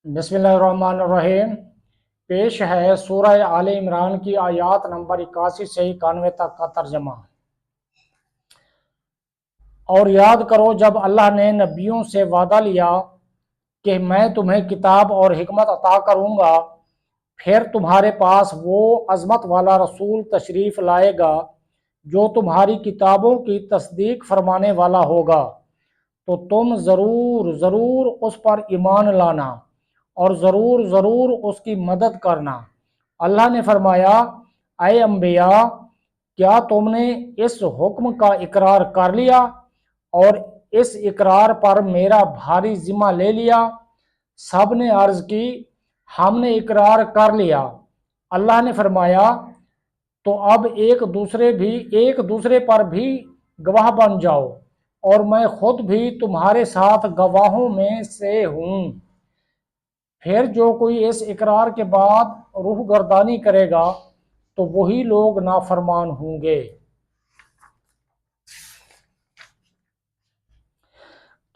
بسم اللہ الرحمن الرحیم۔ پیش ہے سورہ آل عمران کی آیات نمبر 81 سے 91 تک کا ترجمہ۔ اور یاد کرو جب اللہ نے نبیوں سے وعدہ لیا کہ میں تمہیں کتاب اور حکمت عطا کروں گا، پھر تمہارے پاس وہ عظمت والا رسول تشریف لائے گا جو تمہاری کتابوں کی تصدیق فرمانے والا ہوگا، تو تم ضرور ضرور اس پر ایمان لانا اور ضرور ضرور اس کی مدد کرنا۔ اللہ نے فرمایا، اے انبیاء، کیا تم نے اس حکم کا اقرار کر لیا اور اس اقرار پر میرا بھاری ذمہ لے لیا؟ سب نے عرض کی، ہم نے اقرار کر لیا۔ اللہ نے فرمایا، تو اب ایک دوسرے پر بھی گواہ بن جاؤ، اور میں خود بھی تمہارے ساتھ گواہوں میں سے ہوں۔ پھر جو کوئی اس اقرار کے بعد روح گردانی کرے گا تو وہی لوگ نافرمان ہوں گے۔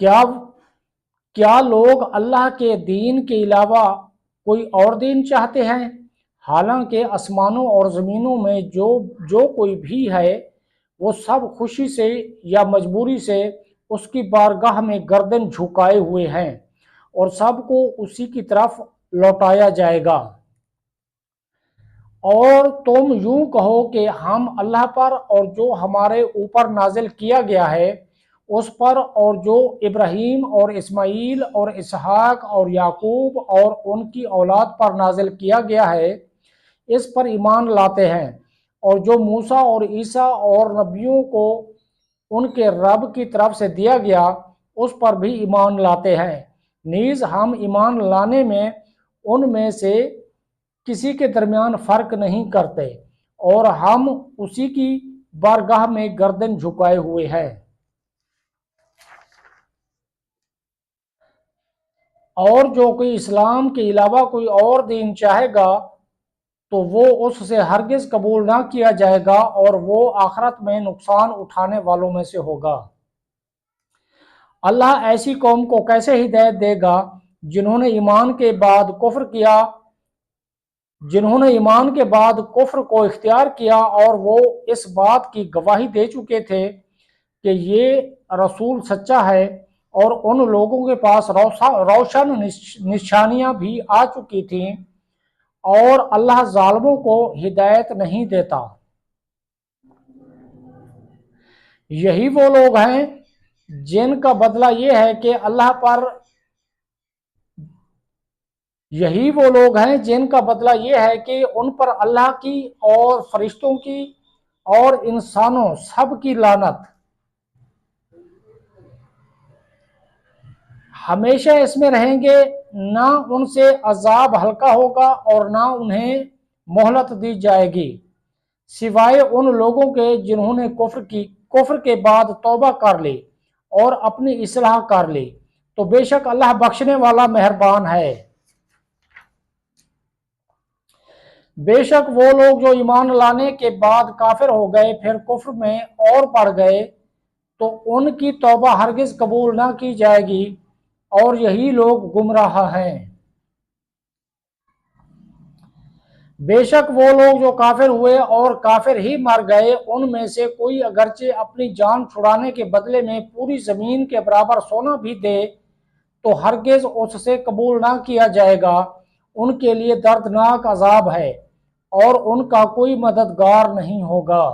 کیا لوگ اللہ کے دین کے علاوہ کوئی اور دین چاہتے ہیں؟ حالانکہ آسمانوں اور زمینوں میں جو کوئی بھی ہے، وہ سب خوشی سے یا مجبوری سے اس کی بارگاہ میں گردن جھکائے ہوئے ہیں، اور سب کو اسی کی طرف لوٹایا جائے گا۔ اور تم یوں کہو کہ ہم اللہ پر اور جو ہمارے اوپر نازل کیا گیا ہے اس پر، اور جو ابراہیم اور اسماعیل اور اسحاق اور یعقوب اور ان کی اولاد پر نازل کیا گیا ہے، اس پر ایمان لاتے ہیں، اور جو موسیٰ اور عیسیٰ اور نبیوں کو ان کے رب کی طرف سے دیا گیا اس پر بھی ایمان لاتے ہیں۔ نیز ہم ایمان لانے میں ان میں سے کسی کے درمیان فرق نہیں کرتے، اور ہم اسی کی بارگاہ میں گردن جھکائے ہوئے ہیں۔ اور جو کوئی اسلام کے علاوہ کوئی اور دین چاہے گا تو وہ اس سے ہرگز قبول نہ کیا جائے گا، اور وہ آخرت میں نقصان اٹھانے والوں میں سے ہوگا۔ اللہ ایسی قوم کو کیسے ہدایت دے گا جنہوں نے ایمان کے بعد کفر کو اختیار کیا، اور وہ اس بات کی گواہی دے چکے تھے کہ یہ رسول سچا ہے، اور ان لوگوں کے پاس روشن نشانیاں بھی آ چکی تھیں، اور اللہ ظالموں کو ہدایت نہیں دیتا۔ یہی وہ لوگ ہیں جن کا بدلہ یہ ہے کہ ان پر اللہ کی اور فرشتوں کی اور انسانوں سب کی لعنت ہمیشہ اس میں رہیں گے، نہ ان سے عذاب ہلکا ہوگا اور نہ انہیں مہلت دی جائے گی، سوائے ان لوگوں کے جنہوں نے کفر کے بعد توبہ کر لی اور اپنی اصلاح کر لی، تو بے شک اللہ بخشنے والا مہربان ہے۔ بے شک وہ لوگ جو ایمان لانے کے بعد کافر ہو گئے پھر کفر میں اور پڑ گئے تو ان کی توبہ ہرگز قبول نہ کی جائے گی، اور یہی لوگ گمراہ ہیں۔ بے شک وہ لوگ جو کافر ہوئے اور کافر ہی مر گئے، ان میں سے کوئی اگرچہ اپنی جان چھڑانے کے بدلے میں پوری زمین کے برابر سونا بھی دے تو ہرگز اس سے قبول نہ کیا جائے گا، ان کے لیے دردناک عذاب ہے، اور ان کا کوئی مددگار نہیں ہوگا۔